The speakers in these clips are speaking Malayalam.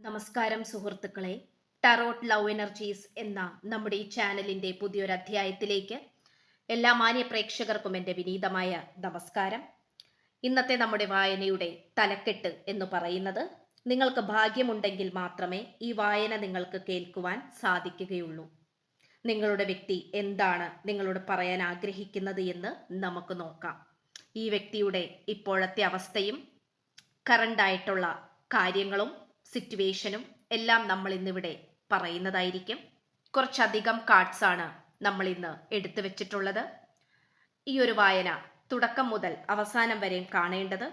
നമസ്കാരം സുഹൃത്തുക്കളെ. ടാറോട്ട് ലവ് എനർജീസ് എന്ന നമ്മുടെ ഈ ചാനലിന്റെ പുതിയൊരു അധ്യായത്തിലേക്ക് എല്ലാ മാന്യ പ്രേക്ഷകർക്കും എൻ്റെ വിനീതമായ നമസ്കാരം. ഇന്നത്തെ നമ്മുടെ വായനയുടെ തലക്കെട്ട് എന്ന് പറയുന്നത്, നിങ്ങൾക്ക് ഭാഗ്യമുണ്ടെങ്കിൽ മാത്രമേ ഈ വായന നിങ്ങൾക്ക് കേൾക്കുവാൻ സാധിക്കുകയുള്ളൂ. നിങ്ങളുടെ വ്യക്തി എന്താണ് നിങ്ങളോട് പറയാൻ ആഗ്രഹിക്കുന്നത് എന്ന് നമുക്ക് നോക്കാം. ഈ വ്യക്തിയുടെ ഇപ്പോഴത്തെ അവസ്ഥയും കറണ്ടായിട്ടുള്ള കാര്യങ്ങളും സിറ്റുവേഷനും എല്ലാം നമ്മൾ ഇന്നിവിടെ പറയുന്നതായിരിക്കും. കുറച്ചധികം കാർഡ്സ് ആണ് നമ്മൾ ഇന്ന് എടുത്തു വെച്ചിട്ടുള്ളത്. ഈ ഒരു വായന തുടക്കം മുതൽ അവസാനം വരെയും കാണേണ്ടത്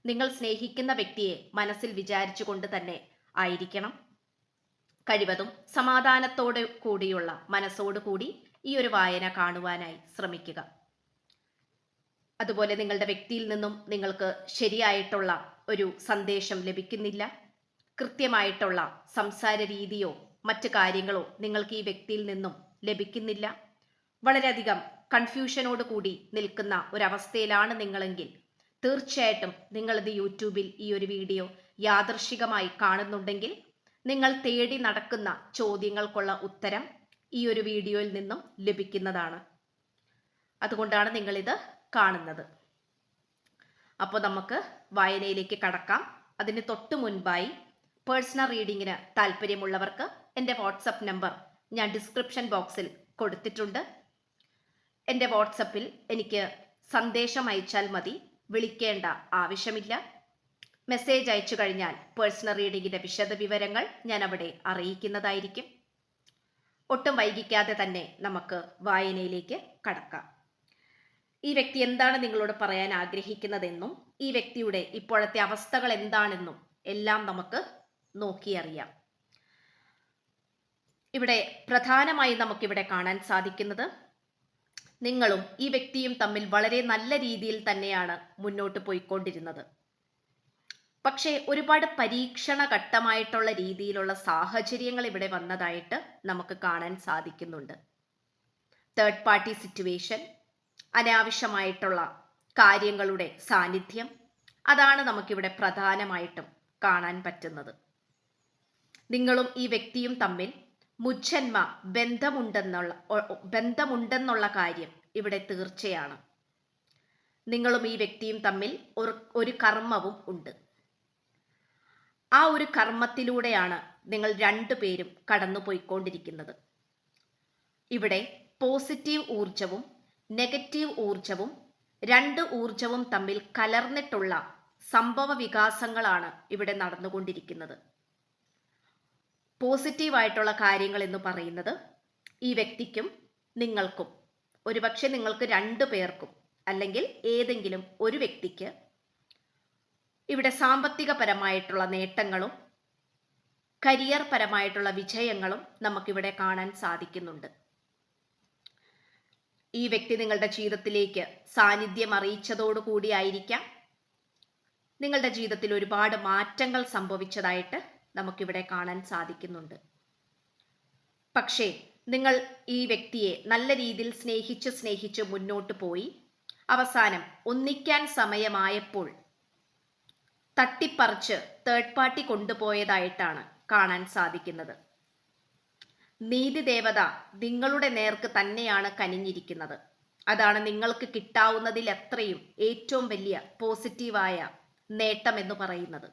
നിങ്ങൾ സ്നേഹിക്കുന്ന വ്യക്തിയെ മനസ്സിൽ വിചാരിച്ചുകൊണ്ട് തന്നെ ആയിരിക്കണം. കഴിവതും സമാധാനത്തോടു കൂടിയുള്ള മനസ്സോടുകൂടി ഈ ഒരു വായന കാണുവാനായി ശ്രമിക്കുക. അതുപോലെ നിങ്ങളുടെ വ്യക്തിയിൽ നിന്നും നിങ്ങൾക്ക് ശരിയായിട്ടുള്ള ഒരു സന്ദേശം ലഭിക്കുന്നില്ല, കൃത്യമായിട്ടുള്ള സംസാര രീതിയോ മറ്റു കാര്യങ്ങളോ നിങ്ങൾക്ക് ഈ വ്യക്തിയിൽ നിന്നും ലഭിക്കുന്നില്ല, വളരെയധികം കൺഫ്യൂഷനോട് കൂടി നിൽക്കുന്ന ഒരവസ്ഥയിലാണ് നിങ്ങളെങ്കിൽ തീർച്ചയായിട്ടും നിങ്ങളിത് യൂട്യൂബിൽ ഈ ഒരു വീഡിയോ യാദൃശികമായി കാണുന്നുണ്ടെങ്കിൽ നിങ്ങൾ തേടി നടക്കുന്ന ചോദ്യങ്ങൾക്കുള്ള ഉത്തരം ഈ ഒരു വീഡിയോയിൽ നിന്നും ലഭിക്കുന്നതാണ്. അതുകൊണ്ടാണ് നിങ്ങളിത് കാണുന്നത്. അപ്പോൾ നമുക്ക് വായനയിലേക്ക് കടക്കാം. അതിന് തൊട്ട് മുൻപായി പേഴ്സണൽ റീഡിങ്ങിന് താല്പര്യമുള്ളവർക്ക് എൻ്റെ വാട്സപ്പ് നമ്പർ ഞാൻ ഡിസ്ക്രിപ്ഷൻ ബോക്സിൽ കൊടുത്തിട്ടുണ്ട്. എൻ്റെ വാട്സപ്പിൽ എനിക്ക് സന്ദേശം അയച്ചാൽ മതി, വിളിക്കേണ്ട ആവശ്യമില്ല. മെസ്സേജ് അയച്ചു കഴിഞ്ഞാൽ പേഴ്സണൽ റീഡിങ്ങിൻ്റെ വിശദ വിവരങ്ങൾ ഞാൻ അവിടെ അറിയിക്കുന്നതായിരിക്കും. ഒട്ടും വൈകിക്കാതെ തന്നെ നമുക്ക് വായനയിലേക്ക് കടക്കാം. ഈ വ്യക്തി എന്താണ് നിങ്ങളോട് പറയാൻ ആഗ്രഹിക്കുന്നതെന്നും ഈ വ്യക്തിയുടെ ഇപ്പോഴത്തെ അവസ്ഥകൾ എന്താണെന്നും എല്ലാം നമുക്ക് നോക്കിയറിയാം. ഇവിടെ പ്രധാനമായി നമുക്കിവിടെ കാണാൻ സാധിക്കുന്നത്, നിങ്ങളും ഈ വ്യക്തിയും തമ്മിൽ വളരെ നല്ല രീതിയിൽ തന്നെയാണ് മുന്നോട്ട് പോയിക്കൊണ്ടിരുന്നത്. പക്ഷേ ഒരുപാട് പരീക്ഷണ ഘട്ടമായിട്ടുള്ള രീതിയിലുള്ള സാഹചര്യങ്ങൾ ഇവിടെ വന്നതായിട്ട് നമുക്ക് കാണാൻ സാധിക്കുന്നുണ്ട്. തേർഡ് പാർട്ടി സിറ്റുവേഷൻ, അനാവശ്യമായിട്ടുള്ള കാര്യങ്ങളുടെ സാന്നിധ്യം, അതാണ് നമുക്കിവിടെ പ്രധാനമായിട്ടും കാണാൻ പറ്റുന്നത്. നിങ്ങളും ഈ വ്യക്തിയും തമ്മിൽ മുജ്ജന്മ ബന്ധമുണ്ടെന്നുള്ള കാര്യം ഇവിടെ തീർച്ചയാണ്. നിങ്ങളും ഈ വ്യക്തിയും തമ്മിൽ ഒരു കർമ്മവും ഉണ്ട്. ആ ഒരു കർമ്മത്തിലൂടെയാണ് നിങ്ങൾ രണ്ടുപേരും കടന്നുപോയിക്കൊണ്ടിരിക്കുന്നത്. ഇവിടെ പോസിറ്റീവ് ഊർജവും നെഗറ്റീവ് ഊർജവും രണ്ട് ഊർജവും തമ്മിൽ കലർന്നിട്ടുള്ള സംഭവ വികാസങ്ങളാണ് ഇവിടെ നടന്നുകൊണ്ടിരിക്കുന്നത്. പോസിറ്റീവായിട്ടുള്ള കാര്യങ്ങൾ എന്ന് പറയുന്നത്, ഈ വ്യക്തിക്കും നിങ്ങൾക്കും, ഒരുപക്ഷെ നിങ്ങൾക്ക് രണ്ടു പേർക്കും അല്ലെങ്കിൽ ഏതെങ്കിലും ഒരു വ്യക്തിക്ക് ഇവിടെ സാമ്പത്തികപരമായിട്ടുള്ള നേട്ടങ്ങളും കരിയർ പരമായിട്ടുള്ള വിജയങ്ങളും നമുക്കിവിടെ കാണാൻ സാധിക്കുന്നുണ്ട്. ഈ വ്യക്തി നിങ്ങളുടെ ജീവിതത്തിലേക്ക് സാന്നിധ്യം അറിയിച്ചതോടുകൂടിയായിരിക്കാം നിങ്ങളുടെ ജീവിതത്തിൽ ഒരുപാട് മാറ്റങ്ങൾ സംഭവിച്ചതായിട്ട് നമുക്കിവിടെ കാണാൻ സാധിക്കുന്നുണ്ട്. പക്ഷേ നിങ്ങൾ ഈ വ്യക്തിയെ നല്ല രീതിയിൽ സ്നേഹിച്ച് മുന്നോട്ട് പോയി അവസാനം ഒന്നിക്കാൻ സമയമായപ്പോൾ തട്ടിപ്പറിച്ച് തേർഡ് പാർട്ടി കൊണ്ടുപോയതായിട്ടാണ് കാണാൻ സാധിക്കുന്നത്. നീതി ദേവത നിങ്ങളുടെ നേർക്ക് തന്നെയാണ് കനിഞ്ഞിരിക്കുന്നത്. അതാണ് നിങ്ങൾക്ക് കിട്ടാവുന്നതിൽ എത്രയും ഏറ്റവും വലിയ പോസിറ്റീവായ നേട്ടം എന്ന് പറയുന്നത്.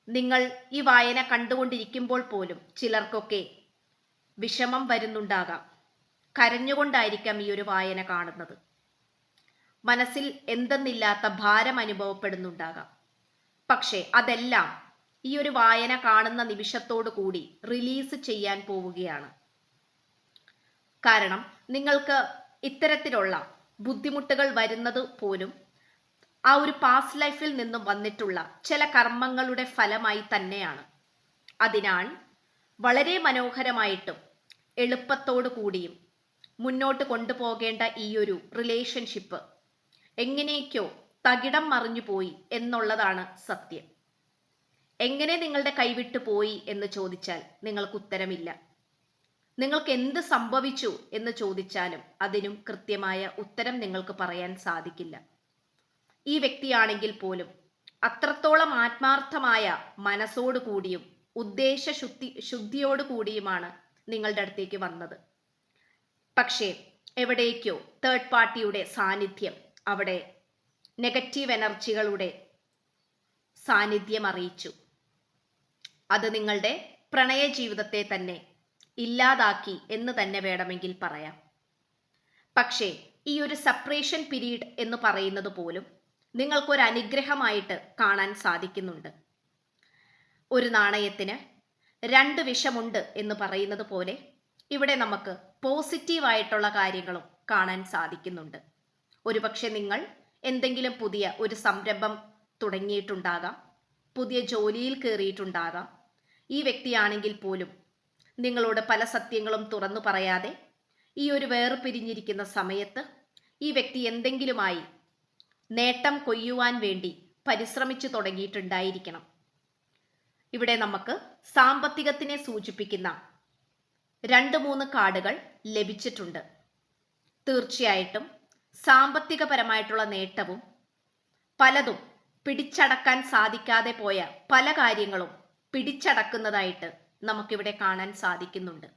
നിങ്ങൾ ഈ വായന കണ്ടുകൊണ്ടിരിക്കുമ്പോൾ പോലും ചിലർക്കൊക്കെ വിഷമം വരുന്നുണ്ടാകാം. കരഞ്ഞുകൊണ്ടായിരിക്കാം ഈ ഒരു വായന കാണുന്നത്. മനസ്സിൽ എന്തെന്നില്ലാത്ത ഭാരം അനുഭവപ്പെടുന്നുണ്ടാകാം. പക്ഷേ അതെല്ലാം ഈ ഒരു വായന കാണുന്ന നിമിഷത്തോടു കൂടി റിലീസ് ചെയ്യാൻ പോവുകയാണ്. കാരണം നിങ്ങൾക്ക് ഇത്തരത്തിലുള്ള ബുദ്ധിമുട്ടുകൾ വരുന്നത് പോലും ആ ഒരു പാസ്റ്റ് ലൈഫിൽ നിന്നും വന്നിട്ടുള്ള ചില കർമ്മങ്ങളുടെ ഫലമായി തന്നെയാണ്. അതിനാൽ വളരെ മനോഹരമായിട്ടും എളുപ്പത്തോടു കൂടിയും മുന്നോട്ട് കൊണ്ടുപോകേണ്ട ഈ ഒരു റിലേഷൻഷിപ്പ് എങ്ങനെയൊക്കെയോ തകിടം മറിഞ്ഞു പോയി എന്നുള്ളതാണ് സത്യം. എങ്ങനെ നിങ്ങളുടെ കൈവിട്ടു പോയി എന്ന് ചോദിച്ചാൽ നിങ്ങൾക്ക് ഉത്തരമില്ല. നിങ്ങൾക്ക് എന്ത് സംഭവിച്ചു എന്ന് ചോദിച്ചാലും അതിനും കൃത്യമായ ഉത്തരം നിങ്ങൾക്ക് പറയാൻ സാധിക്കില്ല. ഈ വ്യക്തിയാണെങ്കിൽ പോലും അത്രത്തോളം ആത്മാർത്ഥമായ മനസ്സോടു കൂടിയും ശുദ്ധിയോടു കൂടിയുമാണ് നിങ്ങളുടെ അടുത്തേക്ക് വന്നത്. പക്ഷേ എവിടേക്കോ തേർഡ് പാർട്ടിയുടെ സാന്നിധ്യം അവിടെ നെഗറ്റീവ് എനർജികളുടെ സാന്നിധ്യം അറിയിച്ചു. അത് നിങ്ങളുടെ പ്രണയ ജീവിതത്തെ തന്നെ ഇല്ലാതാക്കി എന്ന് തന്നെ വേണമെങ്കിൽ പറയാം. പക്ഷേ ഈ ഒരു സെപ്പറേഷൻ പീരീഡ് എന്ന് പറയുന്നത് പോലും നിങ്ങൾക്കൊരു അനുഗ്രഹമായിട്ട് കാണാൻ സാധിക്കുന്നുണ്ട്. ഒരു നാണയത്തിന് രണ്ട് വശമുണ്ട് എന്ന് പറയുന്നത് പോലെ ഇവിടെ നമുക്ക് പോസിറ്റീവായിട്ടുള്ള കാര്യങ്ങളും കാണാൻ സാധിക്കുന്നുണ്ട്. ഒരുപക്ഷെ നിങ്ങൾ എന്തെങ്കിലും പുതിയ ഒരു സംരംഭം തുടങ്ങിയിട്ടുണ്ടാകാം, പുതിയ ജോലിയിൽ കയറിയിട്ടുണ്ടാകാം. ഈ വ്യക്തിയാണെങ്കിൽ പോലും നിങ്ങളോട് പല സത്യങ്ങളും തുറന്നു പറയാതെ ഈ ഒരു വേർപിരിഞ്ഞിരിക്കുന്ന സമയത്ത് ഈ വ്യക്തി എന്തെങ്കിലുമായി നേട്ടം കൊയ്യുവാൻ വേണ്ടി പരിശ്രമിച്ചു തുടങ്ങിയിട്ടുണ്ടായിരിക്കണം. ഇവിടെ നമുക്ക് സാമ്പത്തികത്തിനെ സൂചിപ്പിക്കുന്ന 2-3 കാർഡുകൾ ലഭിച്ചിട്ടുണ്ട്. തീർച്ചയായിട്ടും സാമ്പത്തികപരമായിട്ടുള്ള നേട്ടവും പലതും പിടിച്ചടക്കാൻ സാധിക്കാതെ പോയ പല കാര്യങ്ങളും പിടിച്ചടക്കുന്നതായിട്ട് നമുക്കിവിടെ കാണാൻ സാധിക്കുന്നുണ്ട്.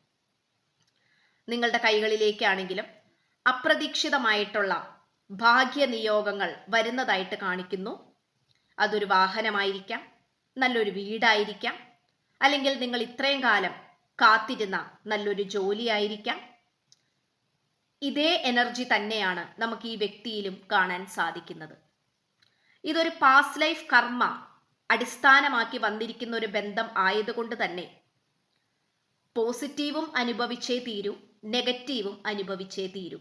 നിങ്ങളുടെ കൈകളിലേക്കാണെങ്കിലും അപ്രതീക്ഷിതമായിട്ടുള്ള ഭാഗ്യനിയോഗങ്ങൾ വരുന്നതായിട്ട് കാണിക്കുന്നു. അതൊരു വാഹനമായിരിക്കാം, നല്ലൊരു വീടായിരിക്കാം, അല്ലെങ്കിൽ നിങ്ങൾ ഇത്രയും കാലം കാത്തിരുന്ന നല്ലൊരു ജോലിയായിരിക്കാം. ഇതേ എനർജി തന്നെയാണ് നമുക്ക് ഈ വ്യക്തിയിലും കാണാൻ സാധിക്കുന്നത്. ഇതൊരു പാസ്റ്റ് ലൈഫ് കർമ്മ അടിസ്ഥാനമാക്കി വന്നിരിക്കുന്ന ഒരു ബന്ധം ആയതുകൊണ്ട് തന്നെ പോസിറ്റീവും അനുഭവിച്ചേ തീരൂ, നെഗറ്റീവും അനുഭവിച്ചേ തീരൂ.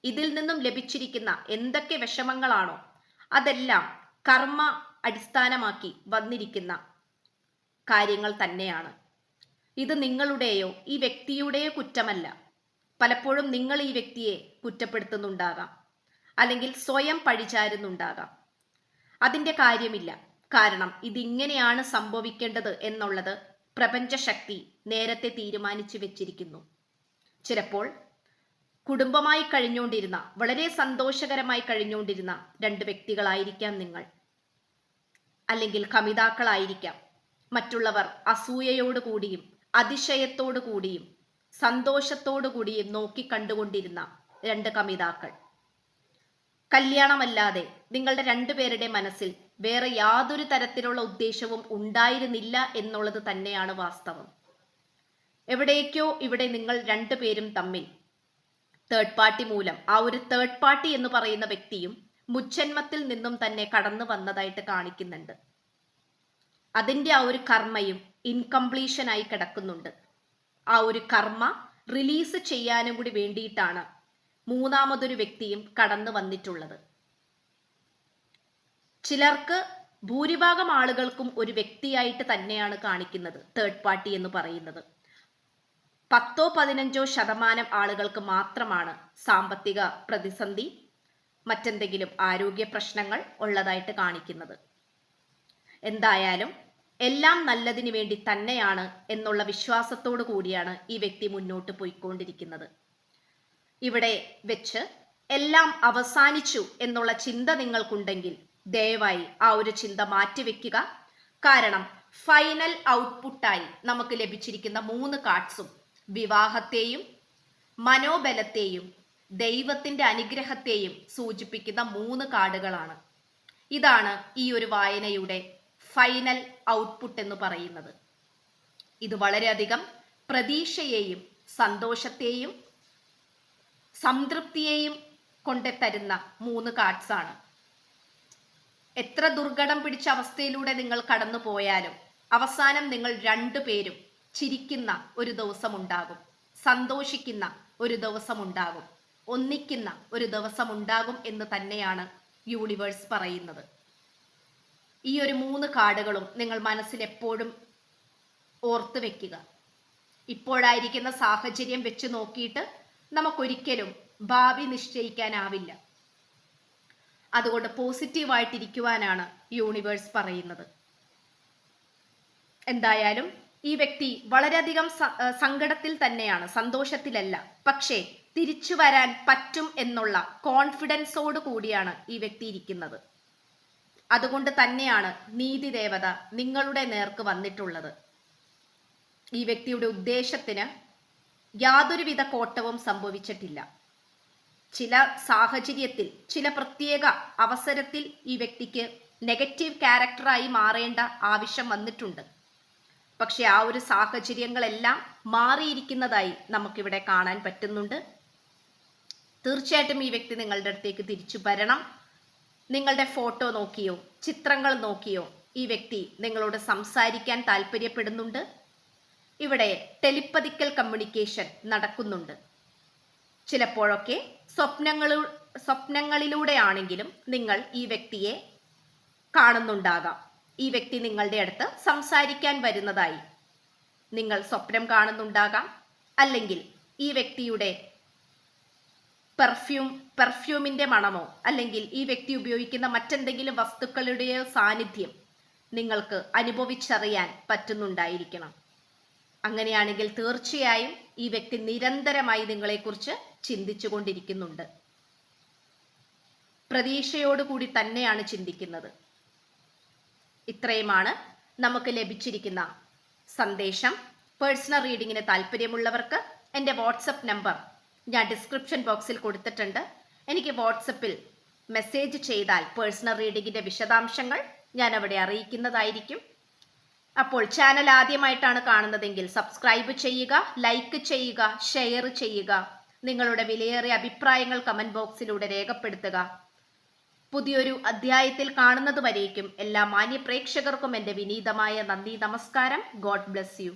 ഇതിൽ നിന്നും ലഭിച്ചിരിക്കുന്ന എന്തൊക്കെ വിഷമങ്ങളാണോ അതെല്ലാം കർമ്മ അടിസ്ഥാനമാക്കി വന്നിരിക്കുന്ന കാര്യങ്ങൾ തന്നെയാണ്. ഇത് നിങ്ങളുടെയോ ഈ വ്യക്തിയുടെയോ കുറ്റമല്ല. പലപ്പോഴും നിങ്ങൾ ഈ വ്യക്തിയെ കുറ്റപ്പെടുത്തുന്നുണ്ടാകാം, അല്ലെങ്കിൽ സ്വയം പഴിചാരുന്നുണ്ടാകാം. അതിൻ്റെ കാര്യമില്ല. കാരണം ഇതിങ്ങനെയാണ് സംഭവിക്കേണ്ടത് എന്നുള്ളത് പ്രപഞ്ചശക്തി നേരത്തെ തീരുമാനിച്ചു വെച്ചിരിക്കുന്നു. ചിലപ്പോൾ കുടുംബമായി കഴിഞ്ഞുകൊണ്ടിരുന്ന, വളരെ സന്തോഷകരമായി കഴിഞ്ഞുകൊണ്ടിരുന്ന 2 വ്യക്തികളായിരിക്കാം നിങ്ങൾ, അല്ലെങ്കിൽ കമിതാക്കളായിരിക്കാം. മറ്റുള്ളവർ അസൂയയോടു കൂടിയും അതിശയത്തോടു കൂടിയും സന്തോഷത്തോടു കൂടിയും നോക്കിക്കണ്ടുകൊണ്ടിരുന്ന 2 കമിതാക്കൾ. കല്യാണമല്ലാതെ നിങ്ങളുടെ 2 പേരുടെ മനസ്സിൽ വേറെ യാതൊരു തരത്തിലുള്ള ഉദ്ദേശവും ഉണ്ടായിരുന്നില്ല എന്നുള്ളത് തന്നെയാണ് വാസ്തവം. എവിടേക്കോ ഇവിടെ നിങ്ങൾ 2 പേരും തമ്മിൽ തേർഡ് പാർട്ടി മൂലം, ആ ഒരു തേർഡ് പാർട്ടി എന്ന് പറയുന്ന വ്യക്തിയും മുജ്ജന്മത്തിൽ നിന്നും തന്നെ കടന്നു വന്നതായിട്ട് കാണിക്കുന്നുണ്ട്. അതിൻ്റെ ആ ഒരു കർമ്മയും ഇൻകംപ്ലീഷനായി കിടക്കുന്നുണ്ട്. ആ ഒരു കർമ്മ റിലീസ് ചെയ്യാനും കൂടി വേണ്ടിയിട്ടാണ് മൂന്നാമതൊരു വ്യക്തിയും കടന്നു വന്നിട്ടുള്ളത്. ചിലർക്ക്, ഭൂരിഭാഗം ആളുകൾക്കും ഒരു വ്യക്തിയായിട്ട് തന്നെയാണ് കാണിക്കുന്നത് തേർഡ് പാർട്ടി എന്ന് പറയുന്നത്. 10-15% ആളുകൾക്ക് മാത്രമാണ് സാമ്പത്തിക പ്രതിസന്ധി, മറ്റെന്തെങ്കിലും ആരോഗ്യ പ്രശ്നങ്ങൾ ഉള്ളതായിട്ട് കാണിക്കുന്നത്. എന്തായാലും എല്ലാം നല്ലതിന് വേണ്ടി തന്നെയാണ് എന്നുള്ള വിശ്വാസത്തോടു കൂടിയാണ് ഈ വ്യക്തി മുന്നോട്ട് പോയിക്കൊണ്ടിരിക്കുന്നത്. ഇവിടെ വെച്ച് എല്ലാം അവസാനിച്ചു എന്നുള്ള ചിന്ത നിങ്ങൾക്കുണ്ടെങ്കിൽ ദയവായി ആ ഒരു ചിന്ത മാറ്റിവെക്കുക. കാരണം ഫൈനൽ ഔട്ട്പുട്ടായി നമുക്ക് ലഭിച്ചിരിക്കുന്ന 3 കാർഡ്സും വിവാഹത്തെയും മനോബലത്തെയും ദൈവത്തിന്റെ അനുഗ്രഹത്തെയും സൂചിപ്പിക്കുന്ന 3 കാർഡുകളാണ്. ഇതാണ് ഈ ഒരു വായനയുടെ ഫൈനൽ ഔട്ട്പുട്ട് എന്ന് പറയുന്നത്. ഇത് വളരെയധികം പ്രതീക്ഷയെയും സന്തോഷത്തെയും സംതൃപ്തിയെയും കൊണ്ടെത്തരുന്ന 3 കാർഡ്സാണ്. എത്ര ദുർഘടം പിടിച്ച അവസ്ഥയിലൂടെ നിങ്ങൾ കടന്നു പോയാലും അവസാനം നിങ്ങൾ 2 പേരും ചിരിക്കുന്ന ഒരു ദിവസമുണ്ടാകും, സന്തോഷിക്കുന്ന ഒരു ദിവസമുണ്ടാകും, ഒന്നിക്കുന്ന ഒരു ദിവസമുണ്ടാകും എന്ന് തന്നെയാണ് യൂണിവേഴ്സ് പറയുന്നത്. ഈ ഒരു 3 കാർഡുകളും നിങ്ങൾ മനസ്സിൽ എപ്പോഴും ഓർത്ത് വെക്കുക. ഇപ്പോഴായിരിക്കുന്ന സാഹചര്യം വെച്ച് നോക്കിയിട്ട് നമുക്കൊരിക്കലും ഭാവി നിശ്ചയിക്കാനാവില്ല. അതുകൊണ്ട് പോസിറ്റീവായിട്ടിരിക്കുവാനാണ് യൂണിവേഴ്സ് പറയുന്നത്. എന്തായാലും ഈ വ്യക്തി വളരെയധികം സങ്കടത്തിൽ തന്നെയാണ്, സന്തോഷത്തിലല്ല. പക്ഷേ തിരിച്ചു വരാൻ പറ്റും എന്നുള്ള കോൺഫിഡൻസോട് കൂടിയാണ് ഈ വ്യക്തി ഇരിക്കുന്നത്. അതുകൊണ്ട് തന്നെയാണ് നീതി ദേവത നിങ്ങളുടെ നേർക്ക് വന്നിട്ടുള്ളത്. ഈ വ്യക്തിയുടെ ഉദ്ദേശത്തിന് യാതൊരുവിധ കോട്ടവും സംഭവിച്ചിട്ടില്ല. ചില സാഹചര്യത്തിൽ, ചില പ്രത്യേക അവസരത്തിൽ ഈ വ്യക്തിക്ക് നെഗറ്റീവ് ക്യാരക്ടറായി മാറേണ്ട ആവശ്യം വന്നിട്ടുണ്ട്. പക്ഷെ ആ ഒരു സാഹചര്യങ്ങളെല്ലാം മാറിയിരിക്കുന്നതായി നമുക്കിവിടെ കാണാൻ പറ്റുന്നുണ്ട്. തീർച്ചയായിട്ടും ഈ വ്യക്തി നിങ്ങളുടെ അടുത്തേക്ക് തിരിച്ചു വരണം. നിങ്ങളുടെ ഫോട്ടോ നോക്കിയോ ചിത്രങ്ങൾ നോക്കിയോ ഈ വ്യക്തി നിങ്ങളോട് സംസാരിക്കാൻ താല്പര്യപ്പെടുന്നുണ്ട്. ഇവിടെ ടെലിപ്പതിക്കൽ കമ്മ്യൂണിക്കേഷൻ നടക്കുന്നുണ്ട്. ചിലപ്പോഴൊക്കെ സ്വപ്നങ്ങളിലൂടെയാണെങ്കിലും നിങ്ങൾ ഈ വ്യക്തിയെ കാണുന്നുണ്ടാകാം. ഈ വ്യക്തി നിങ്ങളുടെ അടുത്ത് സംസാരിക്കാൻ വരുന്നതായി നിങ്ങൾ സ്വപ്നം കാണുന്നുണ്ടാകാം. അല്ലെങ്കിൽ ഈ വ്യക്തിയുടെ പെർഫ്യൂമിന്റെ മണമോ അല്ലെങ്കിൽ ഈ വ്യക്തി ഉപയോഗിക്കുന്ന മറ്റെന്തെങ്കിലും വസ്തുക്കളുടെയോ സാന്നിധ്യം നിങ്ങൾക്ക് അനുഭവിച്ചറിയാൻ പറ്റുന്നുണ്ടായിരിക്കണം. അങ്ങനെയാണെങ്കിൽ തീർച്ചയായും ഈ വ്യക്തി നിരന്തരമായി നിങ്ങളെക്കുറിച്ച് ചിന്തിച്ചു കൊണ്ടിരിക്കുന്നുണ്ട്. പ്രതീക്ഷയോടുകൂടി തന്നെയാണ് ചിന്തിക്കുന്നത്. ഇത്രയുമാണ് നമുക്ക് ലഭിച്ചിരിക്കുന്ന സന്ദേശം. പേഴ്സണൽ റീഡിങ്ങിന് താല്പര്യമുള്ളവർക്ക് എൻ്റെ വാട്സപ്പ് നമ്പർ ഞാൻ ഡിസ്ക്രിപ്ഷൻ ബോക്സിൽ കൊടുത്തിട്ടുണ്ട്. എനിക്ക് വാട്സപ്പിൽ മെസ്സേജ് ചെയ്താൽ പേഴ്സണൽ റീഡിങ്ങിൻ്റെ വിശദാംശങ്ങൾ ഞാൻ അവിടെ അറിയിക്കുന്നതായിരിക്കും. അപ്പോൾ ചാനൽ ആദ്യമായിട്ടാണ് കാണുന്നതെങ്കിൽ സബ്സ്ക്രൈബ് ചെയ്യുക, ലൈക്ക് ചെയ്യുക, ഷെയർ ചെയ്യുക. നിങ്ങളുടെ വിലയേറിയ അഭിപ്രായങ്ങൾ കമന്റ് ബോക്സിലൂടെ രേഖപ്പെടുത്തുക. പുതിയൊരു അധ്യായത്തിൽ കാണുന്നത് വരേക്കും എല്ലാ മാന്യ പ്രേക്ഷകർക്കും എൻ്റെ വിനീതമായ നന്ദി, നമസ്കാരം. God bless you.